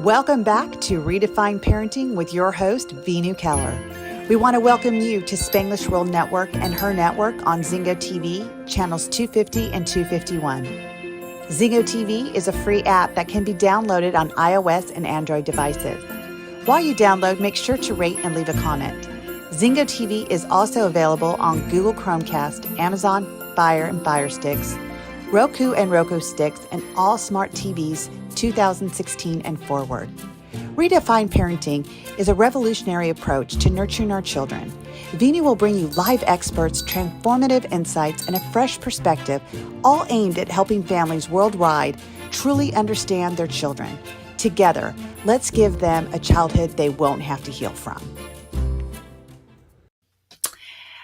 Welcome back to Redefine Parenting with your host, Venu Keller. We want to welcome you to Spanglish World Network and her network on Zingo TV, channels 250 and 251. Zingo TV is a free app that can be downloaded on iOS and Android devices. While you download, make sure to rate and leave a comment. Zingo TV is also available on Google Chromecast, Amazon Fire and Fire Sticks, Roku and Roku Sticks, and all smart TVs 2016 and forward. Redefine Parenting is a revolutionary approach to nurturing our children. Venu will bring you live experts, transformative insights, and a fresh perspective, all aimed at helping families worldwide truly understand their children. Together, let's give them a childhood they won't have to heal from.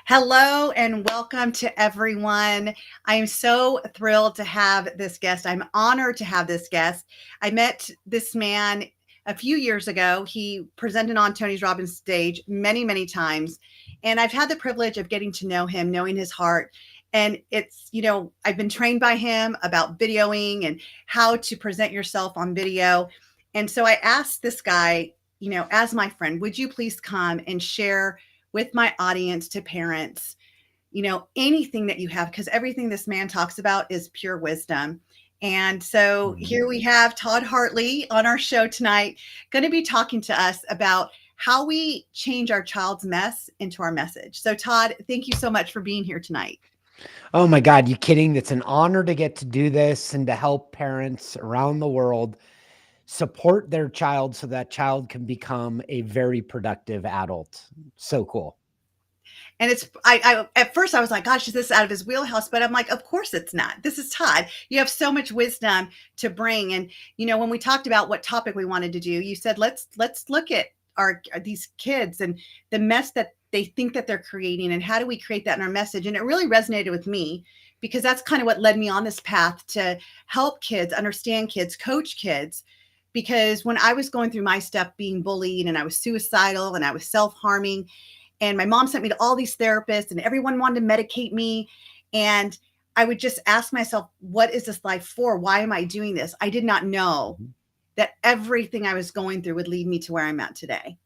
Hello and welcome to everyone. I am so thrilled to have this guest. I'm honored to have this guest. I met this man a few years ago. He presented on Tony Robbins' stage many, many times. And I've had the privilege of getting to know him, knowing his heart. And it's, I've been trained by him about videoing and how to present yourself on video. And so I asked this guy, as my friend, would you please come and share with my audience, to parents, anything that you have, because everything this man talks about is pure wisdom. And so here we have Todd Hartley on our show tonight, going to be talking to us about how we change our child's mess into our message. So Todd, thank you so much for being here tonight. Oh my God, you kidding? It's an honor to get to do this and to help parents around the world support their child so that child can become a very productive adult. So cool. And it's, I at first I was like, gosh, is this out of his wheelhouse? But I'm like, of course it's not. This is Todd. You have so much wisdom to bring. And, when we talked about what topic we wanted to do, you said, let's look at these kids and the mess that they think that they're creating, and how do we create that in our message? And it really resonated with me, because that's kind of what led me on this path to help kids understand kids, coach kids. Because when I was going through my stuff, being bullied, and I was suicidal and I was self-harming, and my mom sent me to all these therapists and everyone wanted to medicate me. And I would just ask myself, what is this life for? Why am I doing this? I did not know that everything I was going through would lead me to where I'm at today.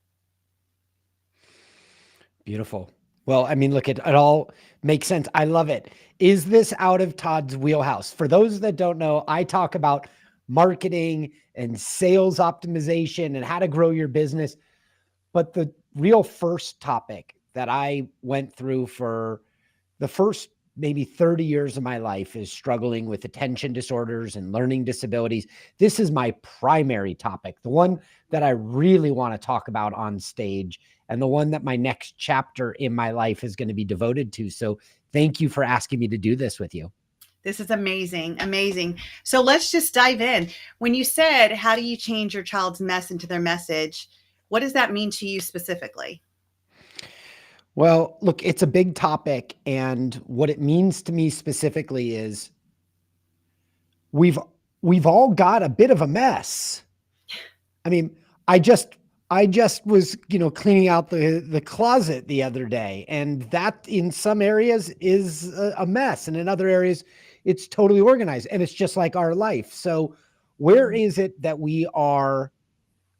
Beautiful. Well, I mean, look, it all makes sense. I love it. Is this out of Todd's wheelhouse? For those that don't know, I talk about marketing and sales optimization and how to grow your business. But the real first topic that I went through for the first maybe 30 years of my life is struggling with attention disorders and learning disabilities. This is my primary topic, the one that I really want to talk about on stage, and the one that my next chapter in my life is going to be devoted to. So thank you for asking me to do this with you. This is amazing. Amazing. So let's just dive in. When you said, how do you change your child's mess into their message? What does that mean to you specifically? Well, look, it's a big topic. And what it means to me specifically is we've all got a bit of a mess. I mean, I just was, cleaning out the closet the other day, and that in some areas is a mess. And in other areas, it's totally organized, and it's just like our life. So where is it that we are,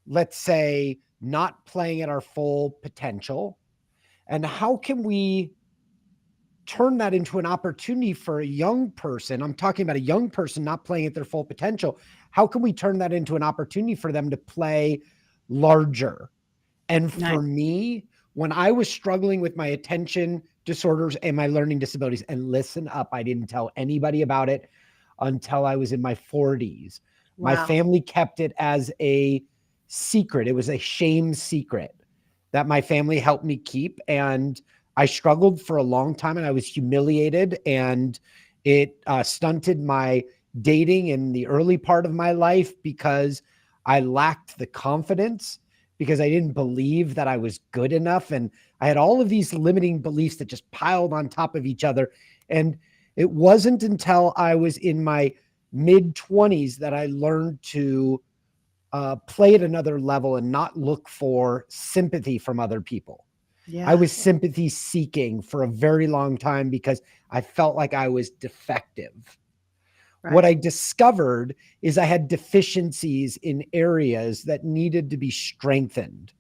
let's say, not playing at our full potential? And how can we turn that into an opportunity for a young person? I'm talking about a young person not playing at their full potential. How can we turn that into an opportunity for them to play larger? And for me, when I was struggling with my attention disorders and my learning disabilities, and listen up, I didn't tell anybody about it until I was in my 40s. Wow. My family kept it as a secret. It was a shame secret that my family helped me keep. And I struggled for a long time, and I was humiliated, and it stunted my dating in the early part of my life because I lacked the confidence, because I didn't believe that I was good enough. And I had all of these limiting beliefs that just piled on top of each other. And it wasn't until I was in my mid-20s that I learned to play at another level and not look for sympathy from other people. Yeah. I was sympathy seeking for a very long time because I felt like I was defective. What Right. I discovered is I had deficiencies in areas that needed to be strengthened.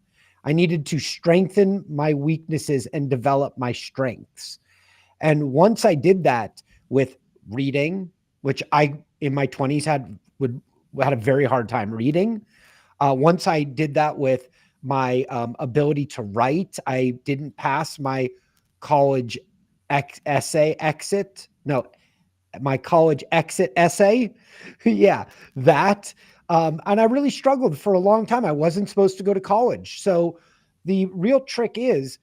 I needed to strengthen my weaknesses and develop my strengths. And once I did that with reading, which I in my 20s had a very hard time reading. Once I did that with my ability to write, I didn't pass my college essay exit. No, my college exit essay. Yeah, that. And I really struggled for a long time. I wasn't supposed to go to college. So the real trick is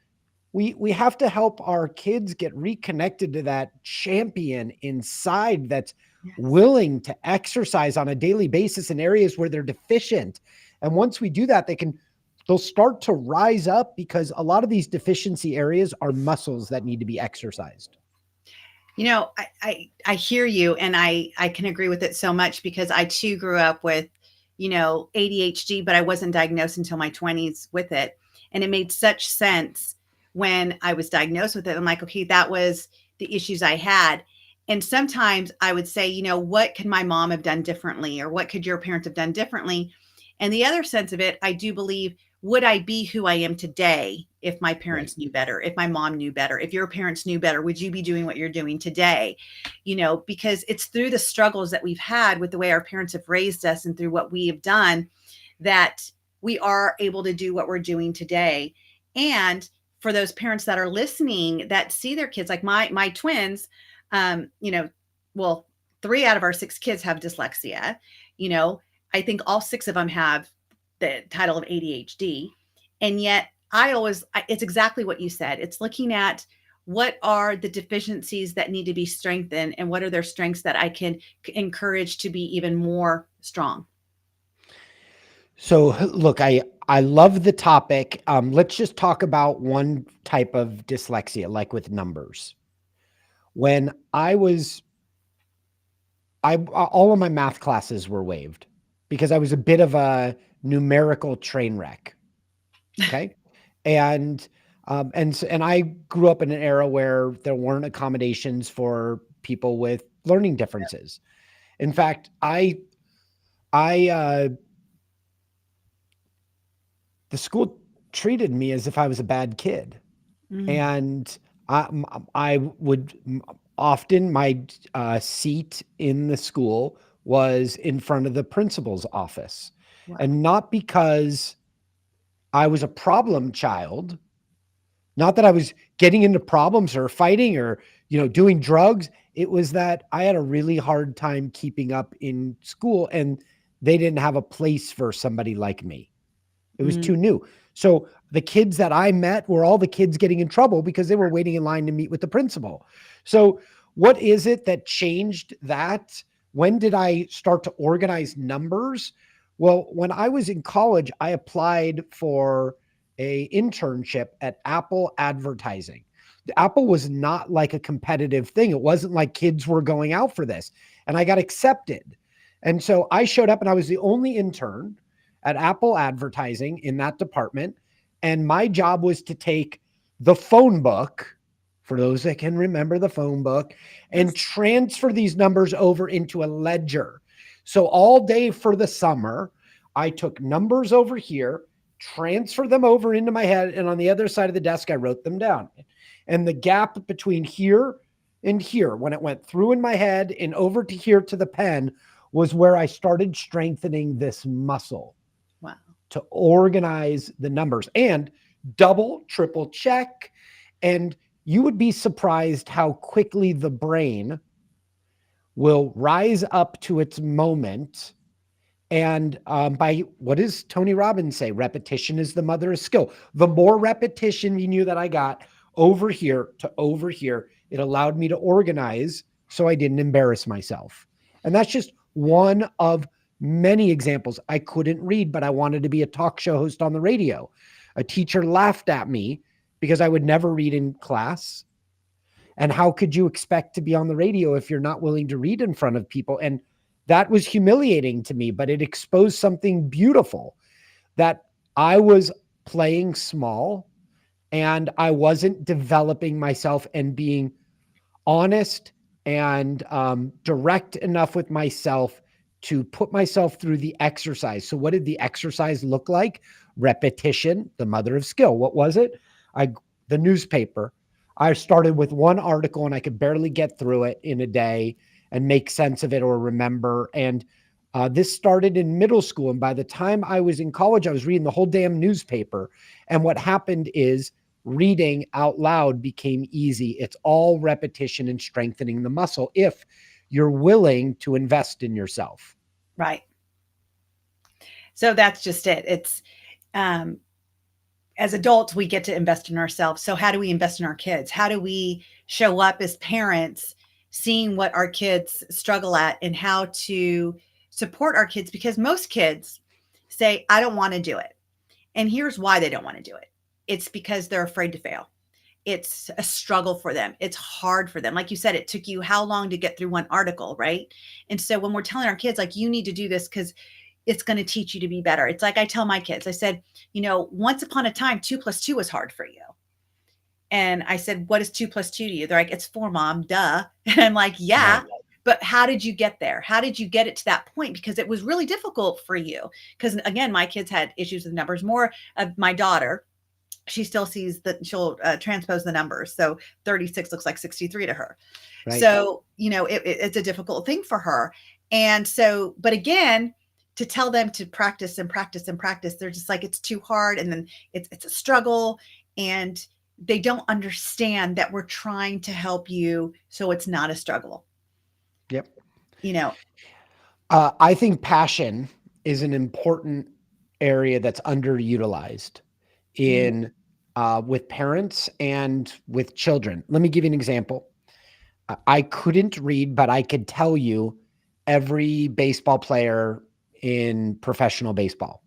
we have to help our kids get reconnected to that champion inside that's Yes. willing to exercise on a daily basis in areas where they're deficient. And once we do that, they'll start to rise up because a lot of these deficiency areas are muscles that need to be exercised. I hear you, and I can agree with it so much because I too grew up with, ADHD, but I wasn't diagnosed until my 20s with it. And it made such sense when I was diagnosed with it. I'm like, okay, that was the issues I had. And sometimes I would say, what could my mom have done differently? Or what could your parents have done differently? And the other sense of it, I do believe, would I be who I am today if my Right. parents knew better, if my mom knew better, if your parents knew better, would you be doing what you're doing today? Because it's through the struggles that we've had with the way our parents have raised us and through what we have done that we are able to do what we're doing today. And for those parents that are listening that see their kids, like my twins, um, you know, well, 3 out of our 6 kids have dyslexia. You know, I think all 6 of them have the title of ADHD. And yet it's exactly what you said. It's looking at what are the deficiencies that need to be strengthened and what are their strengths that I can encourage to be even more strong. So look, I love the topic. Let's just talk about one type of dyslexia, like with numbers. When I all of my math classes were waived because I was a bit of a numerical train wreck. Okay, and and I grew up in an era where there weren't accommodations for people with learning differences. In fact, I the school treated me as if I was a bad kid. Mm, And I would often, my seat in the school was in front of the principal's office. wow. And not because I was a problem child, not that I was getting into problems or fighting or, doing drugs. It was that I had a really hard time keeping up in school and they didn't have a place for somebody like me. It was Mm, too new. So the kids that I met were all the kids getting in trouble because they were waiting in line to meet with the principal. So what is it that changed that? When did I start to organize numbers? Well, when I was in college, I applied for a internship at Apple Advertising. Apple was not like a competitive thing. It wasn't like kids were going out for this. And I got accepted. And so I showed up and I was the only intern at Apple Advertising in that department. And my job was to take the phone book, for those that can remember the phone book, and yes. transfer these numbers over into a ledger. So all day for the summer, I took numbers over here, transferred them over into my head, and on the other side of the desk, I wrote them down. And the gap between here and here, when it went through in my head and over to here to the pen, was where I started strengthening this muscle Wow. to organize the numbers and double, triple check. And you would be surprised how quickly the brain will rise up to its moment. And by what does Tony Robbins say? Repetition is the mother of skill. The more repetition you knew that I got over here to over here, it allowed me to organize so I didn't embarrass myself. And that's just one of many examples. I couldn't read, but I wanted to be a talk show host on the radio. A teacher laughed at me because I would never read in class. And how could you expect to be on the radio if you're not willing to read in front of people? And that was humiliating to me, but it exposed something beautiful, that I was playing small and I wasn't developing myself and being honest and direct enough with myself to put myself through the exercise. So what did the exercise look like? Repetition, the mother of skill. What was it? The newspaper. I started with one article and I could barely get through it in a day and make sense of it or remember. And this started in middle school. And by the time I was in college, I was reading the whole damn newspaper. And what happened is reading out loud became easy. It's all repetition and strengthening the muscle if you're willing to invest in yourself. Right. So that's just it. It's, as adults, we get to invest in ourselves. So how do we invest in our kids? How do we show up as parents, seeing what our kids struggle at and how to support our kids? Because most kids say, I don't want to do it. And here's why they don't want to do it. It's because they're afraid to fail. It's a struggle for them. It's hard for them. Like you said, it took you how long to get through one article, right? And so when we're telling our kids, like, you need to do this because it's going to teach you to be better. It's like I tell my kids, I said, once upon a time, 2 + 2 was hard for you. And I said, what is 2 + 2 to you? They're like, it's 4, Mom, duh. And I'm like, yeah, but how did you get there? How did you get it to that point? Because it was really difficult for you. Because again, my kids had issues with numbers. More of my daughter, she still sees that she'll transpose the numbers. So 36 looks like 63 to her. Right. So, it's a difficult thing for her. And so, but again, to tell them to practice and practice and practice, they're just like, it's too hard. And then it's a struggle, and they don't understand that we're trying to help you so it's not a struggle. Yep. I think passion is an important area that's underutilized in with parents and with children. Let me give you an example. I couldn't read, but I could tell you every baseball player in professional baseball.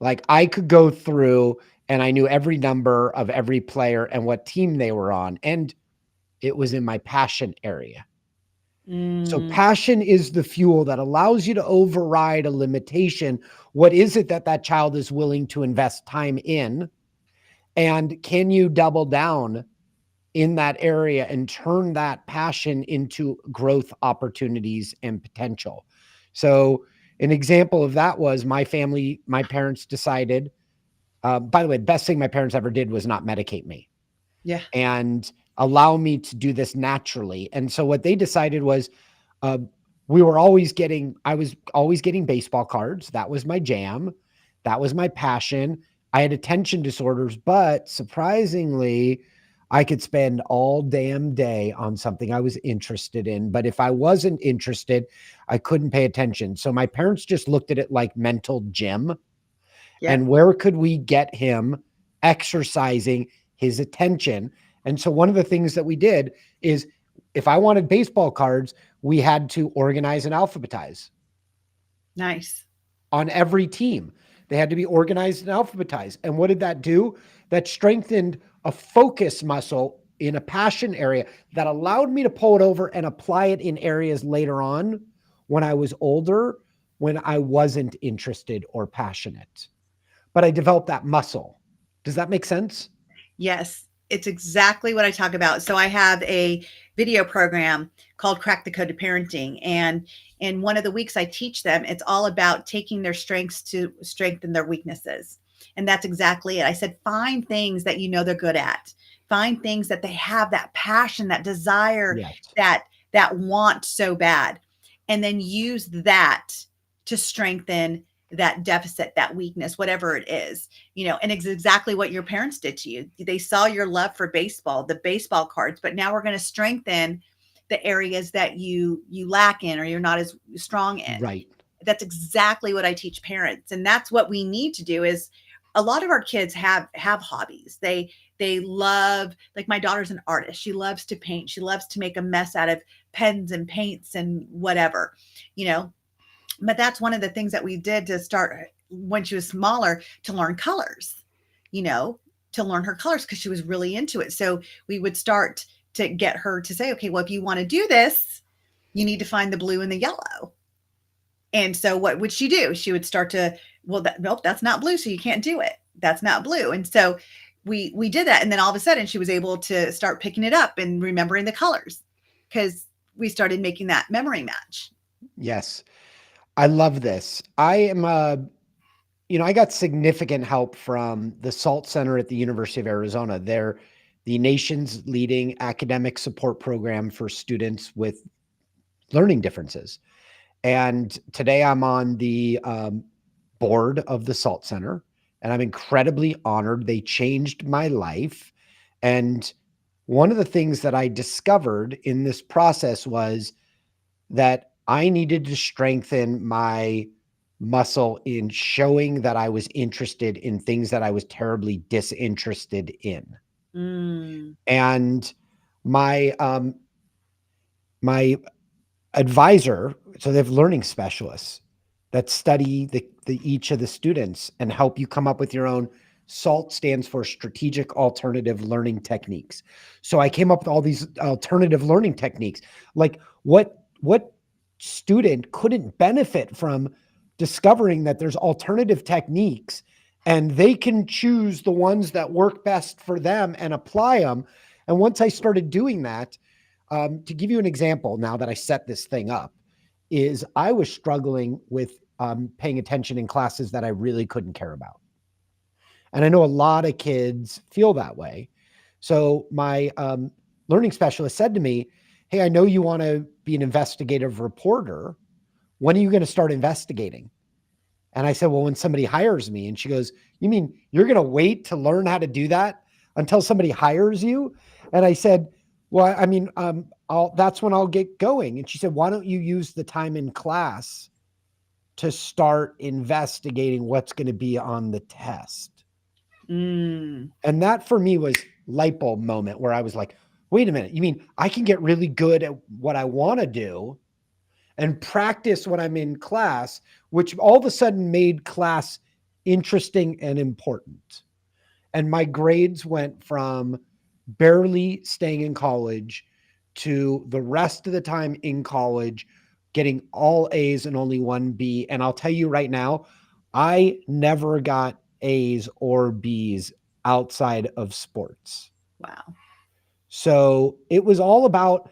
Like, I could go through and I knew every number of every player and what team they were on. And it was in my passion area. So passion is the fuel that allows you to override a limitation. What is it that child is willing to invest time in? And can you double down in that area and turn that passion into growth opportunities and potential? So an example of that was my parents decided, by the way, the best thing my parents ever did was not medicate me. Yeah. And allow me to do this naturally. And so what they decided was, I was always getting baseball cards. That was my jam. That was my passion. I had attention disorders, but surprisingly, I could spend all damn day on something I was interested in. But if I wasn't interested, I couldn't pay attention. So my parents just looked at it like mental gym. Yeah. And where could we get him exercising his attention? And so one of the things that we did is, if I wanted baseball cards, we had to organize and alphabetize. Nice. On every team, they had to be organized and alphabetized. And what did that do? That strengthened a focus muscle in a passion area that allowed me to pull it over and apply it in areas later on when I was older, when I wasn't interested or passionate. But I developed that muscle. Does that make sense? Yes. It's exactly what I talk about. So I have a video program called Crack the Code to Parenting. And in one of the weeks I teach them, it's all about taking their strengths to strengthen their weaknesses. And that's exactly it. I said, find things that they're good at. Find things that they have that passion, that desire, yes, that want so bad. And then use that to strengthen that deficit, that weakness, whatever it is, and it's exactly what your parents did to you. They saw your love for baseball, the baseball cards, but now we're going to strengthen the areas that you lack in or you're not as strong in. Right. That's exactly what I teach parents. And that's what we need to do. Is a lot of our kids have hobbies. They love, like my daughter's an artist. She loves to paint. She loves to make a mess out of pens and paints and whatever, but that's one of the things that we did to start when she was smaller, to learn colors, to learn her colors, because she was really into it. So we would start to get her to say, okay, well, if you want to do this, you need to find the blue and the yellow. And so what would she do? She would start to, nope, that's not blue. So you can't do it. That's not blue. And so we did that. And then all of a sudden she was able to start picking it up and remembering the colors, because we started making that memory match. Yes. I love this. I am I got significant help from the SALT Center at the University of Arizona. They're the nation's leading academic support program for students with learning differences. And today I'm on the board of the SALT Center, and I'm incredibly honored. They changed my life. And one of the things that I discovered in this process was that I needed to strengthen my muscle in showing that I was interested in things that I was terribly disinterested in. Mm. And my my advisor, so they have learning specialists that study each of the students and help you come up with your own. SALT stands for strategic alternative learning techniques. So I came up with all these alternative learning techniques. Like what student couldn't benefit from discovering that there's alternative techniques and they can choose the ones that work best for them and apply them. And once I started doing that, to give you an example, now that I set this thing up, is I was struggling with paying attention in classes that I really couldn't care about. And I know a lot of kids feel that way. So my learning specialist said to me, hey, I know you want to be an investigative reporter. When are you going to start investigating? And I said, well, when somebody hires me. And she goes, you mean you're going to wait to learn how to do that until somebody hires you? And I said, well, I mean, that's when I'll get going. And she said, why don't you use the time in class to start investigating what's going to be on the test? Mm. And that for me was light bulb moment where I was like, wait a minute, you mean I can get really good at what I want to do and practice when I'm in class, which all of a sudden made class interesting and important. And my grades went from barely staying in college to the rest of the time in college getting all A's and only one B. And I'll tell you right now, I never got A's or B's outside of sports. Wow. So it was all about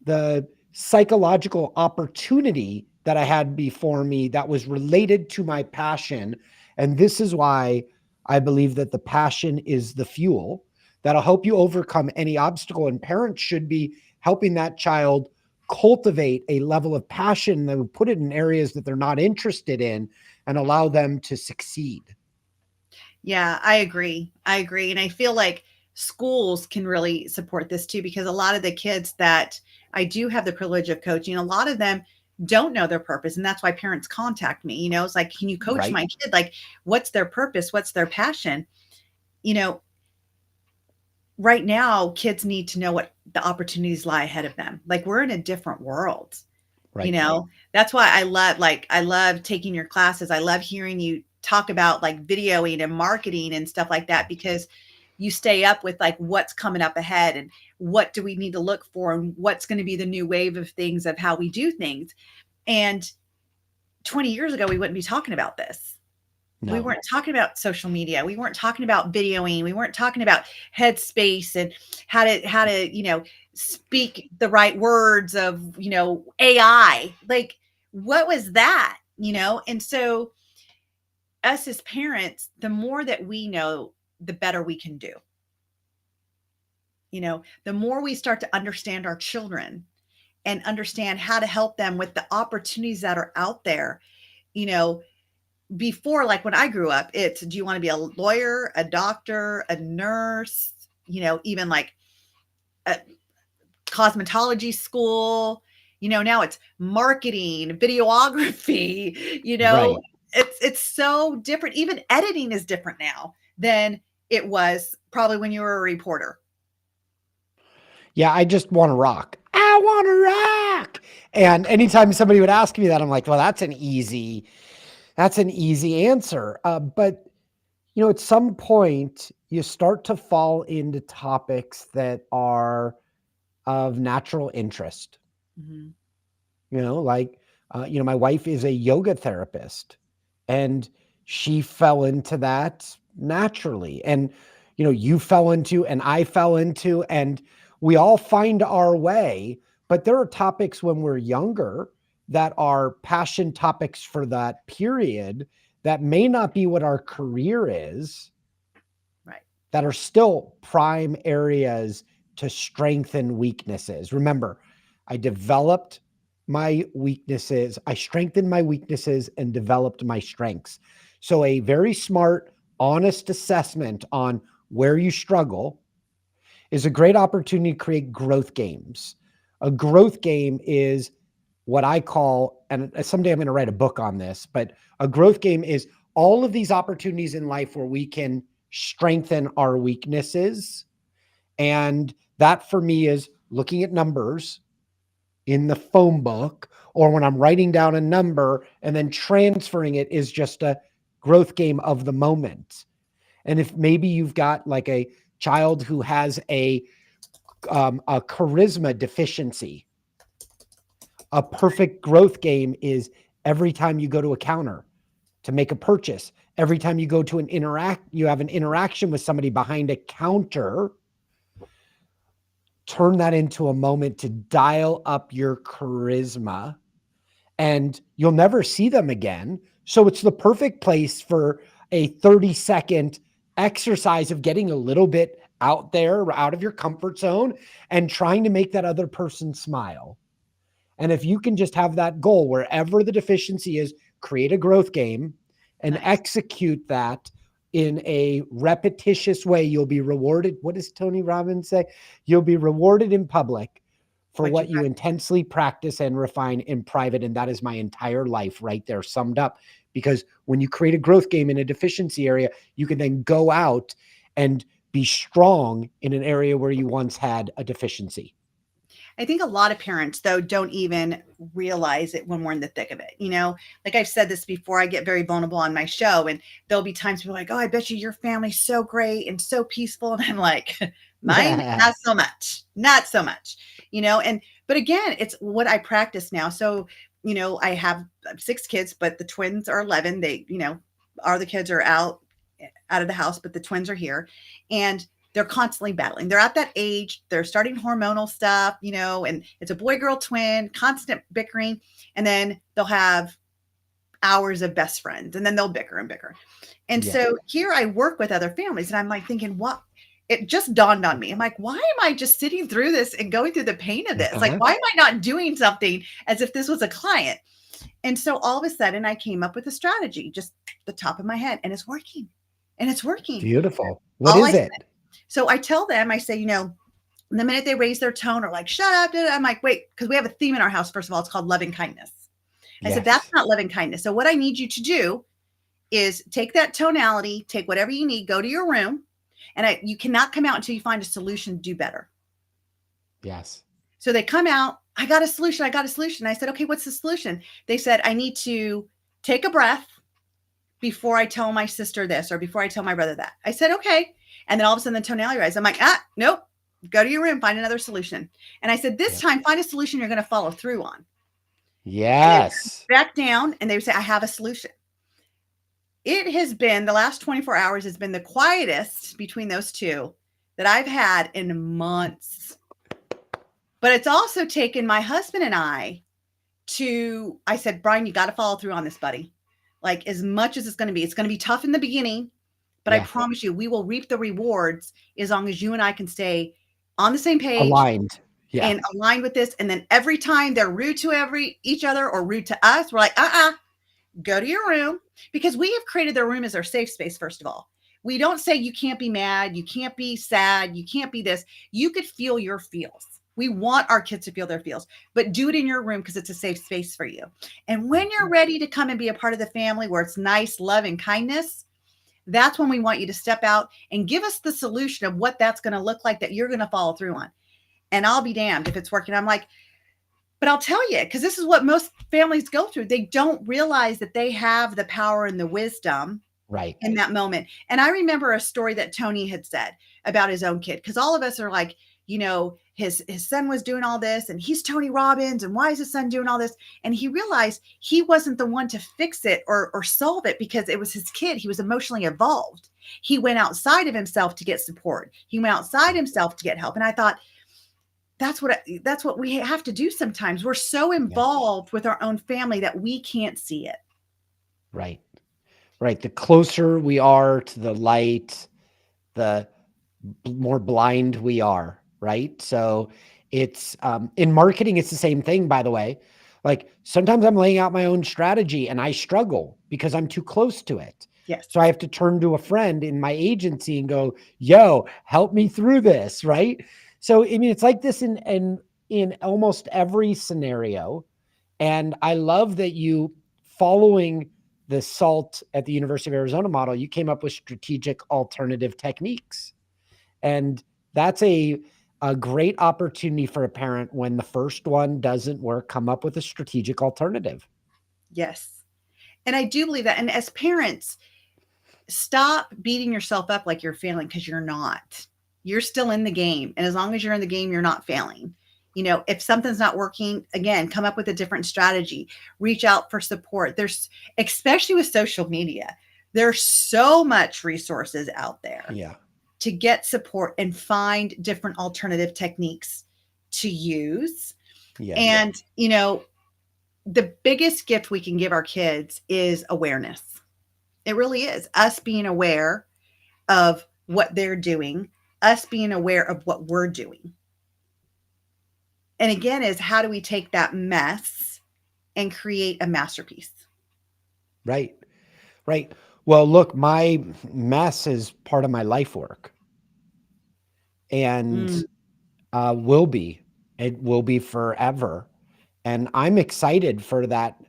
the psychological opportunity that I had before me that was related to my passion. And this is why I believe that the passion is the fuel that'll help you overcome any obstacle. And parents should be helping that child cultivate a level of passion that would put it in areas that they're not interested in and allow them to succeed. Yeah, I agree. And I feel like schools can really support this too, because a lot of the kids that I do have the privilege of coaching, a lot of them don't know their purpose. And that's why parents contact me. It's like, can you coach Right. my kid? Like, what's their purpose? What's their passion? Right now, kids need to know what the opportunities lie ahead of them. Like, we're in a different world. Right. That's why I love taking your classes. I love hearing you talk about like videoing and marketing and stuff like that, because you stay up with like what's coming up ahead and what do we need to look for and what's going to be the new wave of things, of how we do things. And 20 years ago, we wouldn't be talking about this. No. We weren't talking about social media. We weren't talking about videoing. We weren't talking about headspace and how to, speak the right words of, AI. Like, what was that? And so us as parents, the more that we know, the better we can do. The more we start to understand our children and understand how to help them with the opportunities that are out there. Before, like when I grew up, it's, do you want to be a lawyer, a doctor, a nurse, even like a cosmetology school, now it's marketing, videography, Right. it's so different. Even editing is different now than it was probably when you were a reporter. Yeah, I just want to rock. I want to rock. And anytime somebody would ask me that, I'm like, well, that's an easy answer. But at some point you start to fall into topics that are of natural interest. Mm-hmm. Like, my wife is a yoga therapist and she fell into that naturally. And, you fell into, and I fell into, and we all find our way, But there are topics when we're younger that are passion topics for that period that may not be what our career is, Right. that are still prime areas to strengthen weaknesses. Remember, I developed my weaknesses. I strengthened my weaknesses and developed my strengths. So a very smart, honest assessment on where you struggle is a great opportunity to create growth games. A growth game is what I call, and someday I'm going to write a book on this, but a growth game is all of these opportunities in life where we can strengthen our weaknesses. And that for me is looking at numbers in the phone book, or when I'm writing down a number and then transferring it is just a growth game of the moment. And if maybe you've got like a child who has a charisma deficiency, a perfect growth game is every time you go to a counter to make a purchase, every time you go to you have an interaction with somebody behind a counter, turn that into a moment to dial up your charisma, and you'll never see them again. So it's the perfect place for a 30-second exercise of getting a little bit out there, out of your comfort zone, and trying to make that other person smile. And if you can just have that goal, wherever the deficiency is, create a growth game and execute that in a repetitious way, you'll be rewarded. What does Tony Robbins say? You'll be rewarded in public for what you intensely practice and refine in private. And that is my entire life right there summed up. Because when you create a growth game in a deficiency area, you can then go out and be strong in an area where you once had a deficiency. I think a lot of parents, though, don't even realize it when we're in the thick of it. You know, like I've said this before, I get very vulnerable on my show, and there'll be times people are like, oh, I bet you your family's so great and so peaceful. And I'm like, mine, not so much, not so much, you know, but again, it's what I practice now. So, you know, I have 6 kids, but the twins are 11. They, you know, the kids are out of the house, but the twins are here. And they're constantly battling. They're at that age. They're starting hormonal stuff, you know, and it's a boy-girl twin, constant bickering. And then they'll have hours of best friends, and then they'll bicker and bicker. And so here I work with other families, and I'm like thinking, what? It just dawned on me. I'm like, why am I just sitting through this and going through the pain of this? Like, why am I not doing something as if this was a client? And so all of a sudden I came up with a strategy, just the top of my head, and it's working. And it's working. Beautiful. What is it? So I tell them, I say, you know, the minute they raise their tone or like, shut up, I'm like, wait, because we have a theme in our house. First of all, it's called loving kindness. I said, that's not loving kindness. So what I need you to do is take that tonality, take whatever you need, go to your room, and you cannot come out until you find a solution to do better. Yes. So they come out, I got a solution. I said, okay, what's the solution? They said, I need to take a breath before I tell my sister this, or before I tell my brother that. I said, okay. And then all of a sudden the tonality rises. I'm like, nope, go to your room, find another solution. And I said, this time, find a solution you're going to follow through on. Yes. Back down, and they would say, I have a solution. It has been, the last 24 hours has been the quietest between those two that I've had in months. But it's also taken my husband and I said, Brian, you got to follow through on this, buddy. Like, as much as it's going to be tough in the beginning, but I promise you, we will reap the rewards as long as you and I can stay on the same page, aligned, and aligned with this. And then every time they're rude to each other or rude to us, we're like, go to your room, because we have created their room as our safe space. First of all, we don't say you can't be mad, you can't be sad, you can't be this. You could feel your feels. We want our kids to feel their feels, but do it in your room because it's a safe space for you. And when you're ready to come and be a part of the family where it's nice, love, and kindness, that's when we want you to step out and give us the solution of what that's going to look like that you're going to follow through on. And I'll be damned if it's working. I'm like, but I'll tell you, because this is what most families go through. They don't realize that they have the power and the wisdom in that moment. And I remember a story that Tony had said about his own kid, because all of us are like, you know, his son was doing all this, and he's Tony Robbins, and why is his son doing all this? And he realized he wasn't the one to fix it or solve it, because it was his kid. He was emotionally evolved. He went outside of himself to get support. He went outside himself to get help. And I thought, that's what we have to do sometimes. We're so Yeah. involved with our own family that we can't see it. Right. Right. The closer we are to the light, the more blind we are, right? So it's in marketing, it's the same thing, by the way. Like sometimes I'm laying out my own strategy and I struggle because I'm too close to it. Yes. So I have to turn to a friend in my agency and go, yo, help me through this, right? So I mean, it's like this in almost every scenario. And I love that you, following the SALT at the University of Arizona model, you came up with strategic alternative techniques. And that's a great opportunity for a parent when the first one doesn't work, come up with a strategic alternative. Yes. And I do believe that. And as parents, stop beating yourself up like you're failing, because you're not. You're still in the game. And as long as you're in the game, you're not failing. You know, if something's not working, again, come up with a different strategy, reach out for support. There's, especially with social media, there's so much resources out there Yeah. to get support and find different alternative techniques to use. Yes. And, you know, the biggest gift we can give our kids is awareness. It really is us being aware of what they're doing, us being aware of what we're doing. And again, is how do we take that mess and create a masterpiece? Right. Right. Well, look, my mess is part of my life work and Mm, will be. It will be forever. And I'm excited for that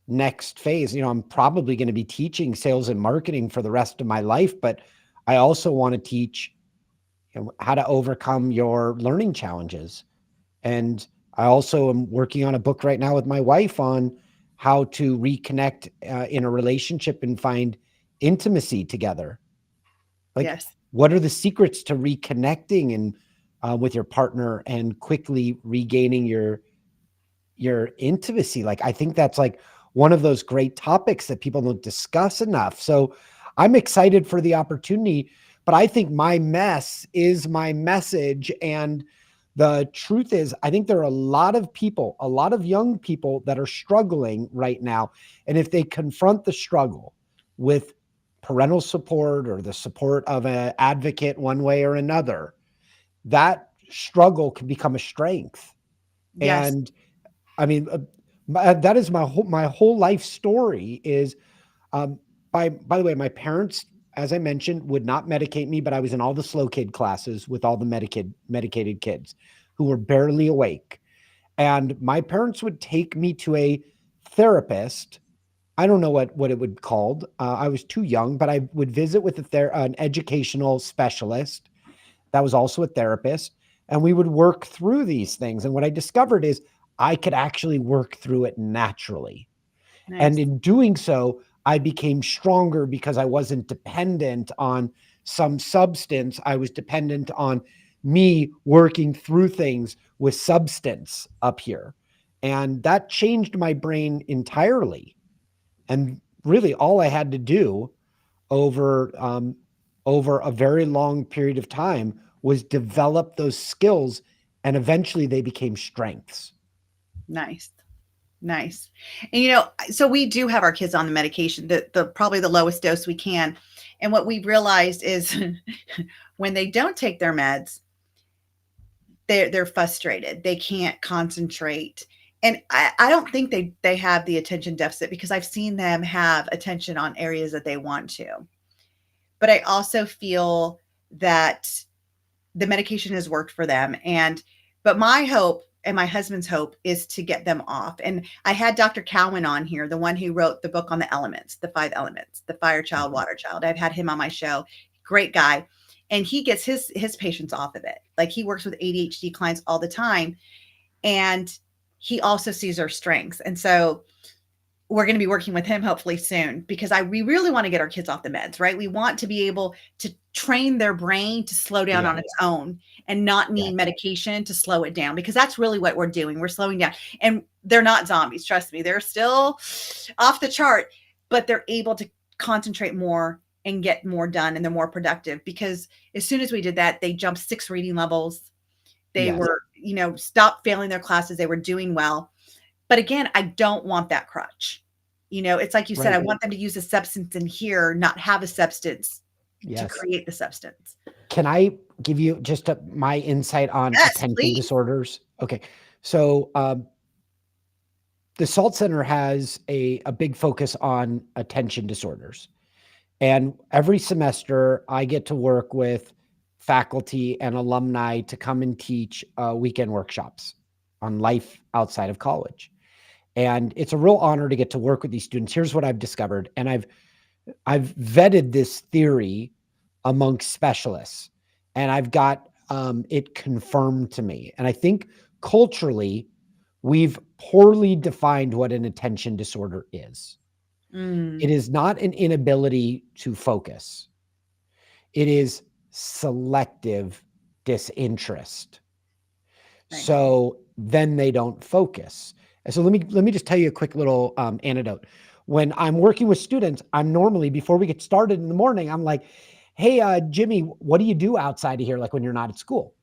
next phase. You know, I'm probably going to be teaching sales and marketing for the rest of my life, but I also want to teach, you know, how to overcome your learning challenges. And I also am working on a book right now with my wife on how to reconnect in a relationship and find intimacy together. Like, yes. what are the secrets to reconnecting and with your partner and quickly regaining your intimacy? Like, I think that's like one of those great topics that people don't discuss enough. So I'm excited for the opportunity, but I think my mess is my message. And the truth is, I think there are a lot of people, a lot of young people that are struggling right now. And if they confront the struggle with parental support or the support of an advocate one way or another, that struggle can become a strength. Yes. And I mean, that is my whole life story is, um, by the way, my parents, as I mentioned, would not medicate me, but I was in all the slow kid classes with all the medicated kids who were barely awake. And my parents would take me to a therapist. I don't know what it would called. I was too young, but I would visit with an educational specialist that was also a therapist, and we would work through these things. And what I discovered is I could actually work through it naturally. And Nice. in doing so, I became stronger because I wasn't dependent on some substance. I was dependent on me working through things with substance up here. And that changed my brain entirely. And really, all I had to do over over a very long period of time was develop those skills, and eventually they became strengths. Nice. Nice. And you know, so we do have our kids on the medication, the probably the lowest dose we can. And what we've realized is when they don't take their meds, they're frustrated. They can't concentrate. And I don't think they have the attention deficit, because I've seen them have attention on areas that they want to. But I also feel that the medication has worked for them. But my hope and my husband's hope is to get them off. And I had Dr. Cowan on here, the one who wrote the book on the elements, the 5 elements, the fire child, water child. I've had him on my show. Great guy. And he gets his patients off of it. Like, he works with ADHD clients all the time. And he also sees our strengths. And so we're going to be working with him hopefully soon, because we really want to get our kids off the meds, right? We want to be able to train their brain to slow down on Yeah. its own and not need medication to slow it down, because that's really what we're doing. We're slowing down, and they're not zombies. Trust me, they're still off the chart, but they're able to concentrate more and get more done, and they're more productive, because as soon as we did that, they jumped 6 reading levels. They Yes. were stopped failing their classes. They were doing well. But again, I don't want that crutch. It's like you said, I Right. want them to use a substance in here, not have a substance to Yes. create the substance. Can I give you just my insight on Yes, attention please. disorders? Okay. So, the SALT Center has a big focus on attention disorders. And every semester, I get to work with faculty and alumni to come and teach weekend workshops on life outside of college. And it's a real honor to get to work with these students. Here's what I've discovered. And I've vetted this theory amongst specialists, and I've got it confirmed to me. And I think culturally, we've poorly defined what an attention disorder is. It is not an inability to focus. It is selective disinterest. Right. So then they don't focus. And so let me just tell you a quick little anecdote. When I'm working with students, I'm normally, before we get started in the morning, I'm like, hey, Jimmy, what do you do outside of here? Like when you're not at school?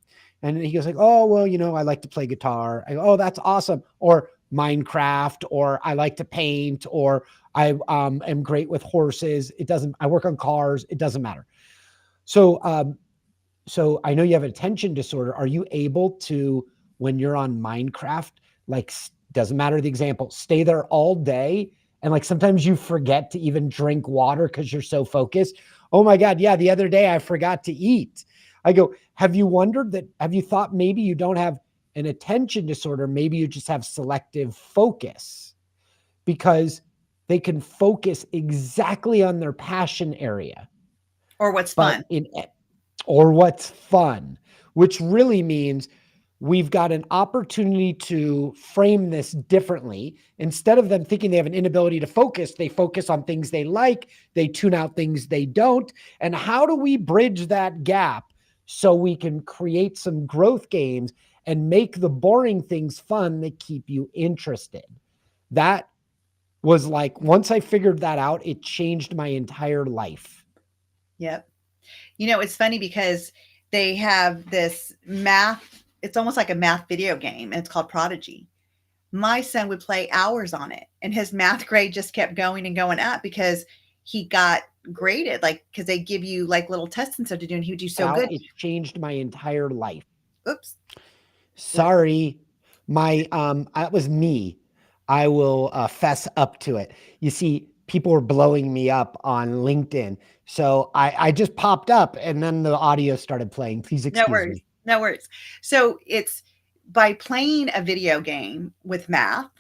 And he goes like, oh, well, I like to play guitar. I go, oh, that's awesome. Or Minecraft, or I like to paint, or I am great with horses. I work on cars. It doesn't matter. So, so I know you have an attention disorder. Are you able to, when you're on Minecraft, like, doesn't matter the example, stay there all day? And like, sometimes you forget to even drink water because you're so focused. Oh my God. Yeah. The other day I forgot to eat. I go, have you thought maybe you don't have an attention disorder? Maybe you just have selective focus, because they can focus exactly on their passion area. Or what's fun. Or what's fun, which really means we've got an opportunity to frame this differently. Instead of them thinking they have an inability to focus, they focus on things they like, they tune out things they don't. And how do we bridge that gap so we can create some growth games and make the boring things fun that keep you interested? That was like, once I figured that out, it changed my entire life. Yep. It's funny because they have this math, it's almost like a math video game, and it's called Prodigy. My son would play hours on it, and his math grade just kept going and going up because he got graded, like, because they give you like little tests and stuff to do, and he would do so good. It changed my entire life. Oops. Sorry. That was me. I will fess up to it. You see, people were blowing me up on LinkedIn. So I just popped up, and then the audio started playing. Please excuse me. No worries. So it's by playing a video game with math,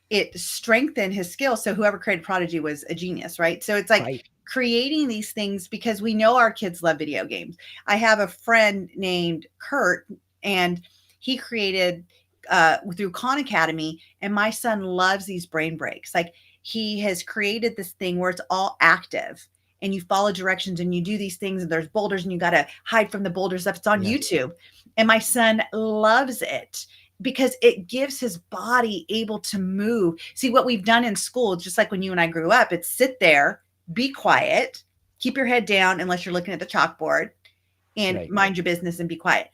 it strengthened his skills. So whoever created Prodigy was a genius, right? So it's like creating these things because we know our kids love video games. I have a friend named Kurt, and he created through Khan Academy, and my son loves these brain breaks. Like, he has created this thing where it's all active, and you follow directions and you do these things, and there's boulders and you got to hide from the boulders. It's on YouTube. And my son loves it because it gives his body able to move. See, what we've done in school, just like when you and I grew up, it's sit there, be quiet, keep your head down unless you're looking at the chalkboard, and mind your business and be quiet.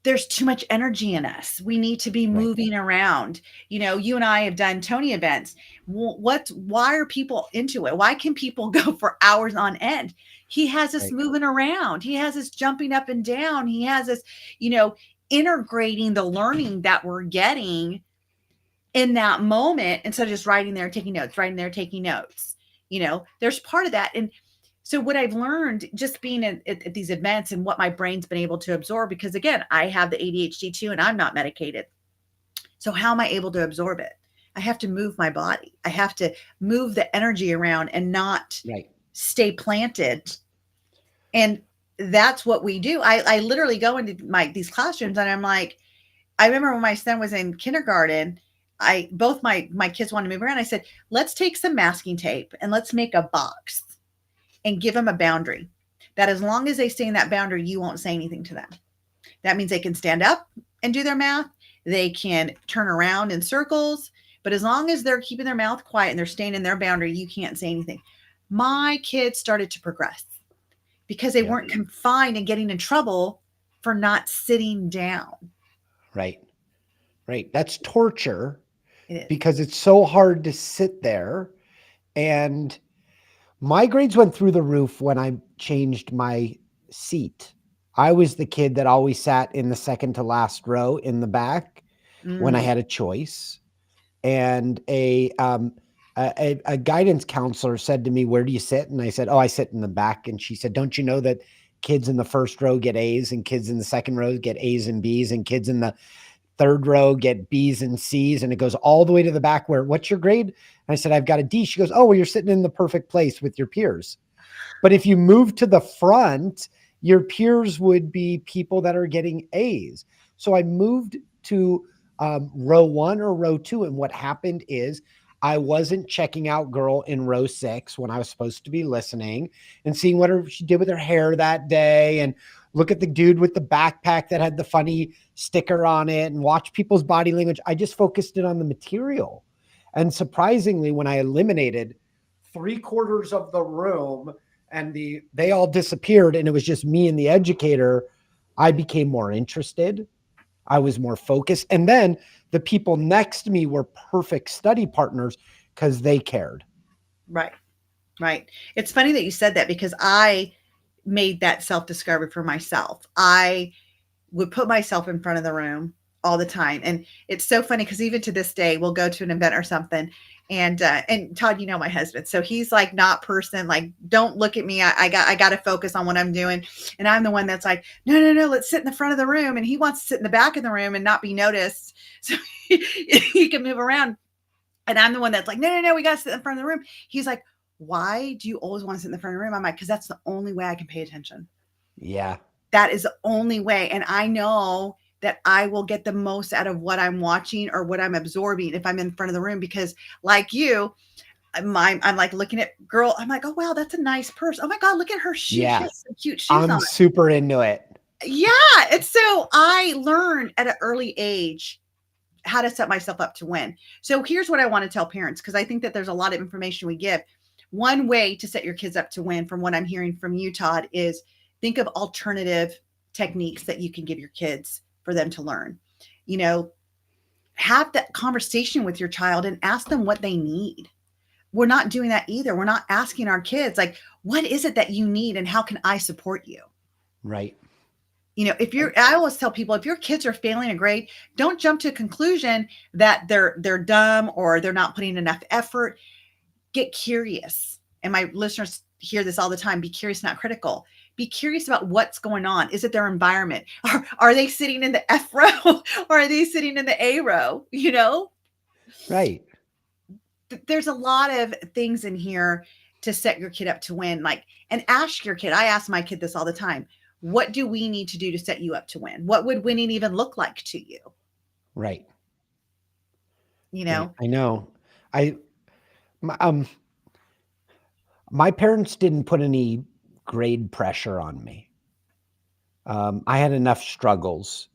There's too much energy in us. We need to be moving around. You and I have done Tony events. Why are people into it? Why can people go for hours on end? He has us moving around. He has us jumping up and down. He has us, integrating the learning that we're getting in that moment instead of just writing there and taking notes, there's part of that. And so what I've learned just being at these events and what my brain's been able to absorb, because again, I have the ADHD too, and I'm not medicated. So how am I able to absorb it? I have to move my body. I have to move the energy around and not stay planted. And that's what we do. I literally go into these classrooms, and I'm like, I remember when my son was in kindergarten, both my kids wanted to move around. I said, let's take some masking tape and let's make a box and give them a boundary that as long as they stay in that boundary, you won't say anything to them. That means they can stand up and do their math. They can turn around in circles, but as long as they're keeping their mouth quiet and they're staying in their boundary, you can't say anything. My kids started to progress because they weren't confined and getting in trouble for not sitting down. Right. Right. That's torture It is. because it's so hard to sit there. And my grades went through the roof when I changed my seat. I was the kid that always sat in the second to last row in the back when I Mm, had a choice. And a guidance counselor said to me, "Where do you sit?" And I said, "Oh, I sit in the back." And she said, "Don't you know that kids in the first row get A's and kids in the second row get A's and B's and kids in the third row get B's and C's, and it goes all the way to the back where, what's your grade?" And I said, "I've got a D." She goes, "Oh, well, you're sitting in the perfect place with your peers. But if you move to the front, your peers would be people that are getting A's." So I moved to row one or row two. And what happened is I wasn't checking out girl in row six when I was supposed to be listening and seeing what she did with her hair that day, and look at the dude with the backpack that had the funny sticker on it and watch people's body language. I just focused it on the material. And surprisingly, when I eliminated 3/4 of the room and they all disappeared and it was just me and the educator, I became more interested. I was more focused. And then the people next to me were perfect study partners because they cared. right. Right. It's funny that you said that because I made that self discovery for myself. I would put myself in front of the room all the time. And it's so funny because even to this day, we'll go to an event or something. And Todd, you know, my husband, so he's like, not person, like, don't look at me. I got to focus on what I'm doing. And I'm the one that's like, no, no, no, let's sit in the front of the room. And he wants to sit in the back of the room and not be noticed. So he can move around. And I'm the one that's like, no, no, no, we got to sit in the front of the room. He's like, why do you always want to sit in the front of the room? I'm like, because that's the only way I can pay attention. Yeah. That is the only way. And I know that I will get the most out of what I'm watching or what I'm absorbing if I'm in front of the room. Because, like you, I'm like looking at girl. I'm like, oh wow, that's a nice purse. Oh my god, look at her shoes. She Yeah. has some cute shoes I'm on. super into it. Yeah, and so I learned at an early age how to set myself up to win. So here's what I want to tell parents, because I think that there's a lot of information we give. One way to set your kids up to win, from what I'm hearing from you, Todd, is think of alternative techniques that you can give your kids for them to learn. You know, have that conversation with your child and ask them what they need. We're not doing that either. We're not asking our kids, like, what is it that you need and how can I support you? Right. You know, I always tell people, if your kids are failing a grade, don't jump to a conclusion that they're dumb or they're not putting enough effort. Get curious. And my listeners hear this all the time. Be curious, not critical. Be curious about what's going on. Is it their environment? Are they sitting in the F row or are they sitting in the A row? You know, Right. there's a lot of things in here to set your kid up to win. Like, and ask your kid. I ask my kid this all the time. What do we need to do to set you up to win? What would winning even look like to you? Right. You Right. know? I know. I my, my parents didn't put any grade pressure on me. I had enough struggles.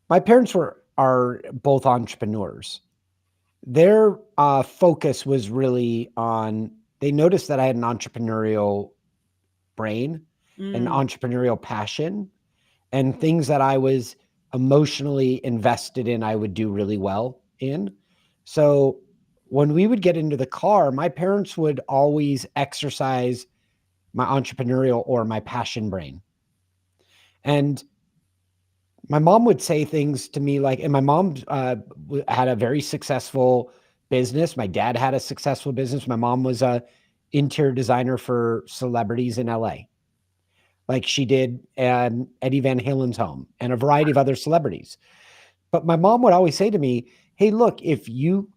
My parents are both entrepreneurs. Their focus was really on, they noticed that I had an entrepreneurial brain, an Mm, entrepreneurial passion, and things that I was emotionally invested in, I would do really well in. So when we would get into the car, my parents would always exercise my entrepreneurial or my passion brain. And my mom would say things to me like, and my mom had a very successful business. My dad had a successful business. My mom was a interior designer for celebrities in LA. Like she did Eddie Van Halen's home and a variety of other celebrities. But my mom would always say to me, "Hey, look, if you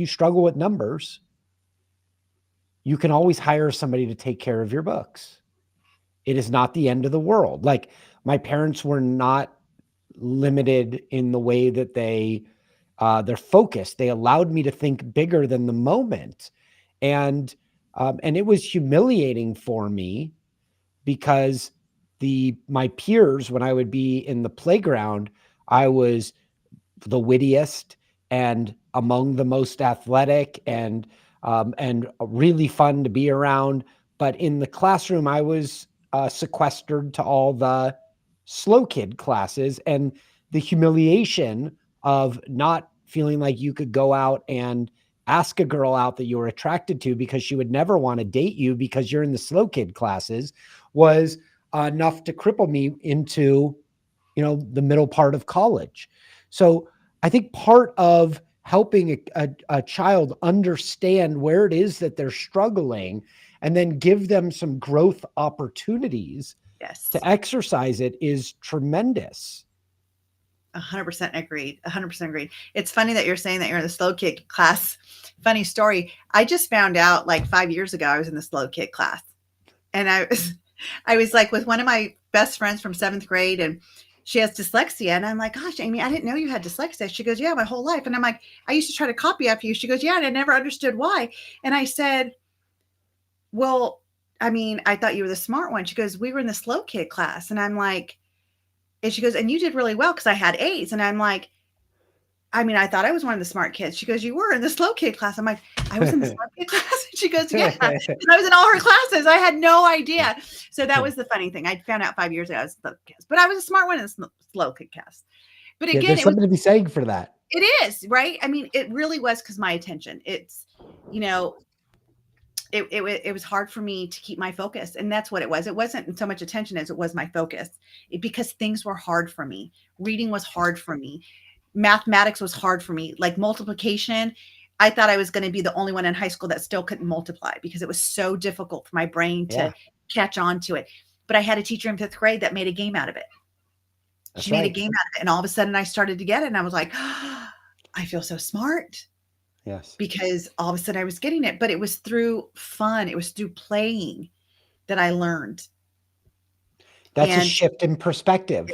struggle with numbers, you can always hire somebody to take care of your books. It is not the end of the world." Like my parents were not limited in the way that they're focused. They allowed me to think bigger than the moment. And it was humiliating for me because my peers, when I would be in the playground, I was the wittiest and among the most athletic and really fun to be around. But in the classroom, I was sequestered to all the slow kid classes and the humiliation of not feeling like you could go out and ask a girl out that you were attracted to because she would never want to date you because you're in the slow kid classes was enough to cripple me into, the middle part of college. So I think part of helping a child understand where it is that they're struggling and then give them some growth opportunities to exercise it is tremendous. 100% agreed. 100% agreed. It's funny that you're saying that you're in the slow kid class. Funny story. I just found out like 5 years ago, I was in the slow kid class, and I was like with one of my best friends from 7th grade, and she has dyslexia. And I'm like, gosh, Amy, I didn't know you had dyslexia. She goes, yeah, my whole life. And I'm like, I used to try to copy after you. She goes, yeah. And I never understood why. And I said, well, I mean, I thought you were the smart one. She goes, we were in the slow kid class. And I'm like, and she goes, and you did really well because I had A's. And I'm like, I mean, I thought I was one of the smart kids. She goes, you were in the slow kid class. I'm like, I was in the slow kid class. And she goes, yeah. And I was in all her classes. I had no idea. So that was the funny thing. I found out 5 years ago I was slow kid, but I was a smart one in the slow kid class. But again, there's something to be saying for that. It is, right? I mean, it really was because my attention. It's, it was hard for me to keep my focus. And that's what it was. It wasn't so much attention as it was my focus, because things were hard for me. Reading was hard for me. Mathematics was hard for me. Like multiplication, I thought I was going to be the only one in high school that still couldn't multiply because it was so difficult for my brain to catch on to it. But I had a teacher in 5th grade that made a game out of it. She made a game out of it. And all of a sudden I started to get it. And I was like, oh, I feel so smart. Yes. Because all of a sudden I was getting it, but it was through fun. It was through playing that I learned. That's a shift in perspective.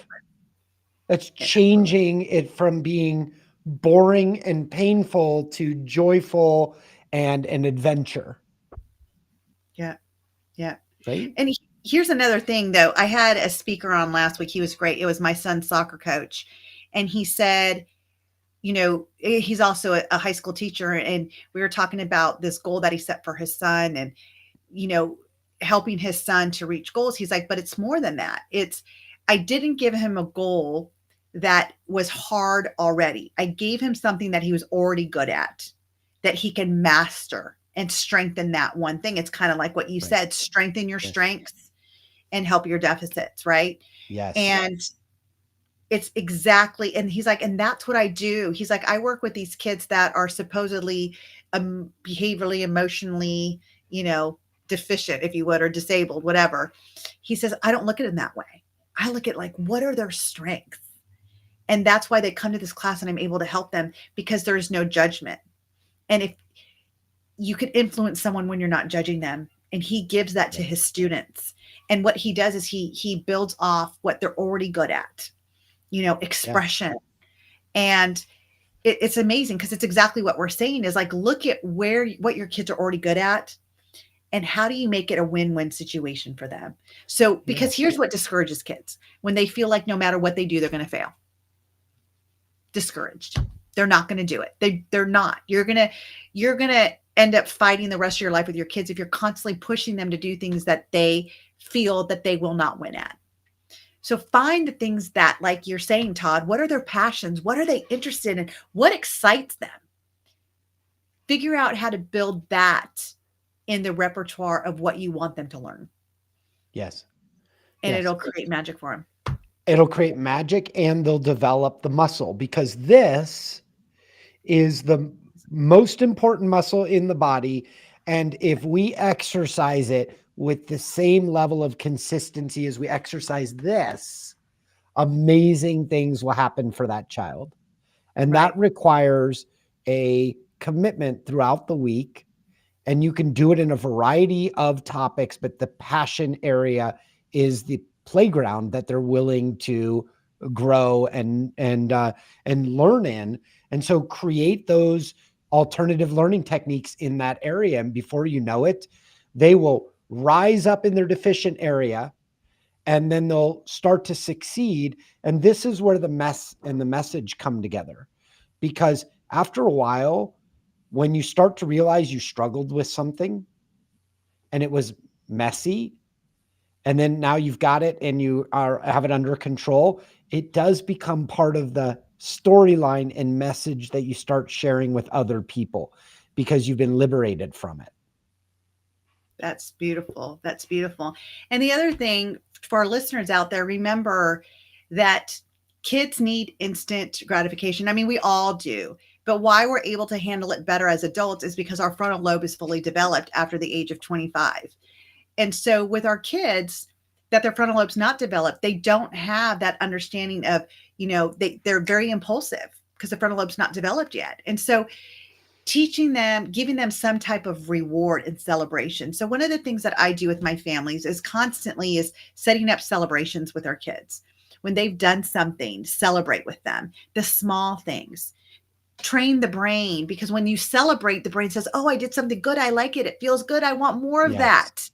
That's changing it from being boring and painful to joyful and an adventure. Yeah. Yeah. Right. And here's another thing though. I had a speaker on last week. He was great. It was my son's soccer coach. And he said, he's also a high school teacher, and we were talking about this goal that he set for his son and, helping his son to reach goals. He's like, but it's more than that. I didn't give him a goal that was hard already. I gave him something that he was already good at, that he can master and strengthen that one thing. It's kind of like what you said, strengthen your strengths and help your deficits. Right. Yes. And it's exactly, and he's like, and that's what I do. He's like, I work with these kids that are supposedly behaviorally, emotionally, deficient, if you would, or disabled, whatever. He says, I don't look at it in that way. I look at like, what are their strengths? And that's why they come to this class and I'm able to help them, because there is no judgment. And if you can influence someone when you're not judging them, and he gives that to his students. And what he does is he builds off what they're already good at. Expression. And it's amazing because it's exactly what we're saying is like, look at what your kids are already good at and how do you make it a win-win situation for them? So, because here's what discourages kids when they feel like no matter what they do, they're going to fail. Discouraged. They're not going to do it. They're not. You're going to end up fighting the rest of your life with your kids if you're constantly pushing them to do things that they feel that they will not win at. So find the things that, like you're saying, Todd, what are their passions? What are they interested in? What excites them? Figure out how to build that in the repertoire of what you want them to learn. Yes. And it'll create magic for them. It'll create magic and they'll develop the muscle, because this is the most important muscle in the body. And if we exercise it with the same level of consistency as we exercise this, amazing things will happen for that child. And that requires a commitment throughout the week. And you can do it in a variety of topics, but the passion area is the playground that they're willing to grow and learn in. And so create those alternative learning techniques in that area. And before you know it, they will rise up in their deficient area and then they'll start to succeed. And this is where the mess and the message come together, because after a while, when you start to realize you struggled with something and it was messy and then now you've got it and you have it under control, it does become part of the storyline and message that you start sharing with other people because you've been liberated from it. That's beautiful. That's beautiful. And the other thing for our listeners out there, remember that kids need instant gratification. I mean, we all do. But why we're able to handle it better as adults is because our frontal lobe is fully developed after the age of 25. And so with our kids, that their frontal lobe's not developed, they don't have that understanding of, they're very impulsive because the frontal lobe's not developed yet. And so teaching them, giving them some type of reward and celebration. So one of the things that I do with my families is constantly is setting up celebrations with our kids. When they've done something, celebrate with them, the small things. Train the brain, because when you celebrate, the brain says, oh, I did something good. I like it. It feels good. I want more of that.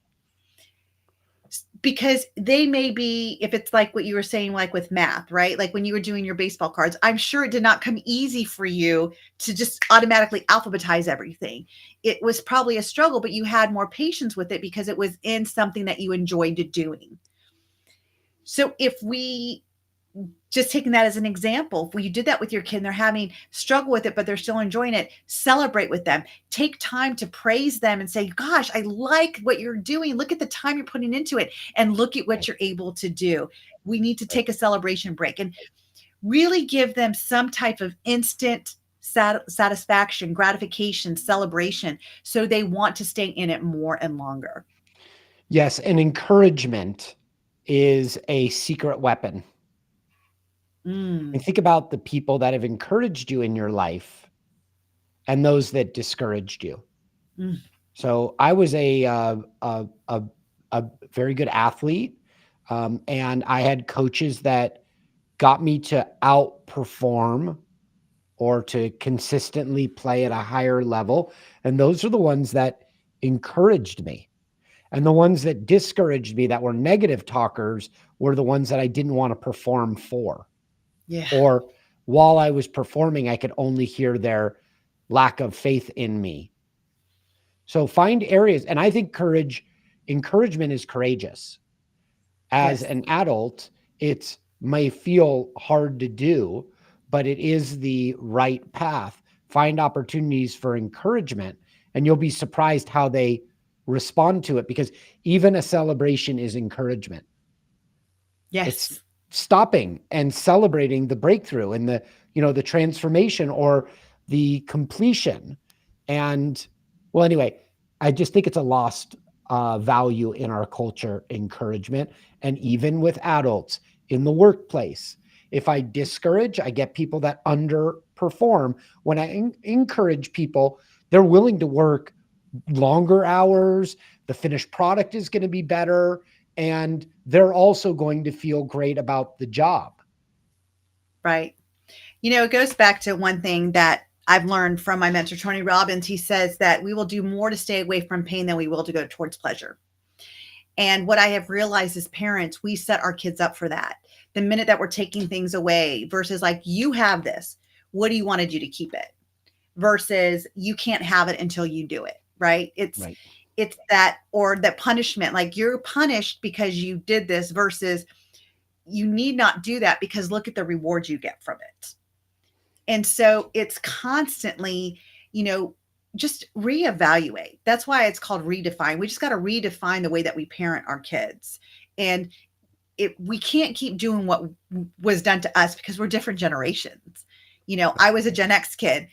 Because they may be, if it's like what you were saying, like with math, right? Like when you were doing your baseball cards, I'm sure it did not come easy for you to just automatically alphabetize everything. It was probably a struggle, but you had more patience with it because it was in something that you enjoyed doing. So if we, just taking that as an example, if you did that with your kid and they're having struggle with it, but they're still enjoying it, celebrate with them. Take time to praise them and say, gosh, I like what you're doing. Look at the time you're putting into it and look at what you're able to do. We need to take a celebration break and really give them some type of instant satisfaction, gratification, celebration, so they want to stay in it more and longer. Yes, and encouragement is a secret weapon. And think about the people that have encouraged you in your life and those that discouraged you. So I was a very good athlete, and I had coaches that got me to outperform or to consistently play at a higher level. And those are the ones that encouraged me. And the ones that discouraged me, that were negative talkers, were the ones that I didn't want to perform for. Yeah. Or while I was performing, I could only hear their lack of faith in me. So find areas, and I think encouragement is courageous. As an adult, it may feel hard to do, but it is the right path. Find opportunities for encouragement, and you'll be surprised how they respond to it, because even a celebration is encouragement. Yes. It's stopping and celebrating the breakthrough and the transformation or the completion. And well, anyway, I just think it's a lost value in our culture, encouragement. And even with adults in the workplace, if I discourage, I get people that underperform. When I encourage people, they're willing to work longer hours. The finished product is going to be better. And they're also going to feel great about the job. Right. It goes back to one thing that I've learned from my mentor, Tony Robbins. He says that we will do more to stay away from pain than we will to go towards pleasure. And what I have realized as parents, we set our kids up for that. The minute that we're taking things away versus like, you have this, what do you want to do to keep it? Versus you can't have it until you do it. Right. It's that, or that punishment, like you're punished because you did this versus you need not do that because look at the rewards you get from it. And so it's constantly, just reevaluate. That's why it's called redefine. We just got to redefine the way that we parent our kids. And we can't keep doing what was done to us because we're different generations. I was a Gen X kid,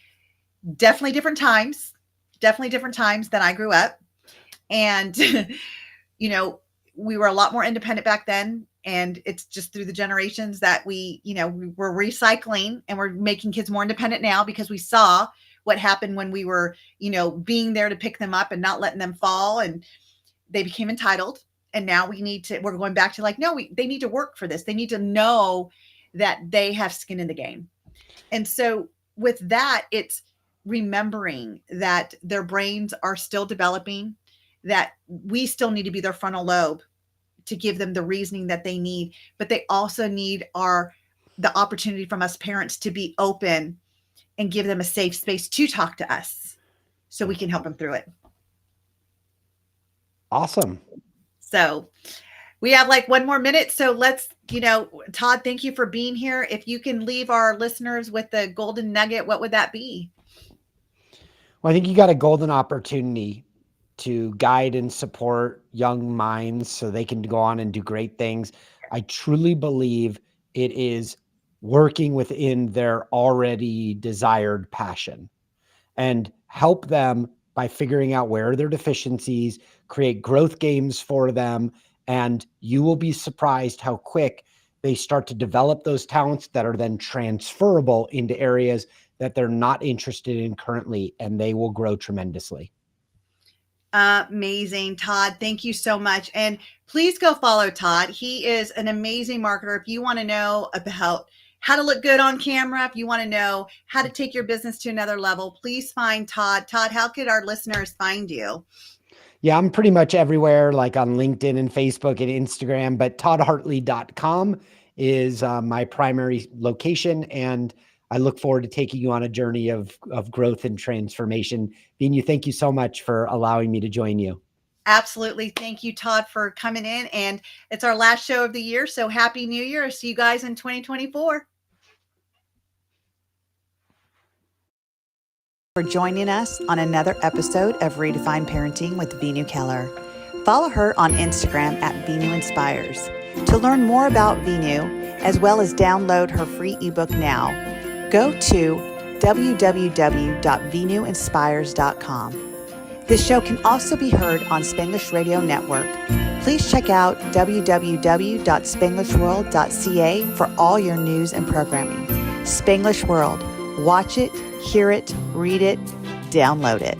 definitely different times than I grew up. And, we were a lot more independent back then. And it's just through the generations that we were recycling and we're making kids more independent now because we saw what happened when we were, being there to pick them up and not letting them fall, and they became entitled. And now we're going back to like, no, they need to work for this. They need to know that they have skin in the game. And so with that, it's remembering that their brains are still developing, that we still need to be their frontal lobe to give them the reasoning that they need, but they also need the opportunity from us parents to be open and give them a safe space to talk to us so we can help them through it. Awesome. So We have like one more minute. So let's, Todd, thank you for being here. If you can leave our listeners with the golden nugget, what would that be? Well, I think you got a golden opportunity to guide and support young minds so they can go on and do great things. I truly believe it is working within their already desired passion, and help them by figuring out where are their deficiencies, create growth games for them, and you will be surprised how quick they start to develop those talents that are then transferable into areas that they're not interested in currently, and they will grow tremendously. Amazing, Todd. Thank you so much. And please go follow Todd. He is an amazing marketer. If you want to know about how to look good on camera, if you want to know how to take your business to another level, please find Todd. Todd, how could our listeners find you? Yeah, I'm pretty much everywhere, like on LinkedIn and Facebook and Instagram, but toddhartley.com is my primary location. And I look forward to taking you on a journey of growth and transformation. Vinu, thank you so much for allowing me to join you. Absolutely. Thank you, Todd, for coming in. And it's our last show of the year. So happy New Year. I'll see you guys in 2024. For joining us on another episode of Redefine Parenting with Vinu Keller. Follow her on Instagram at Vinu Inspires. To learn more about Vinu, as well as download her free ebook now, go to www.vinuinspires.com. This show can also be heard on Spanglish Radio Network. Please check out www.spanglishworld.ca for all your news and programming. Spanglish World. Watch it, hear it, read it, download it.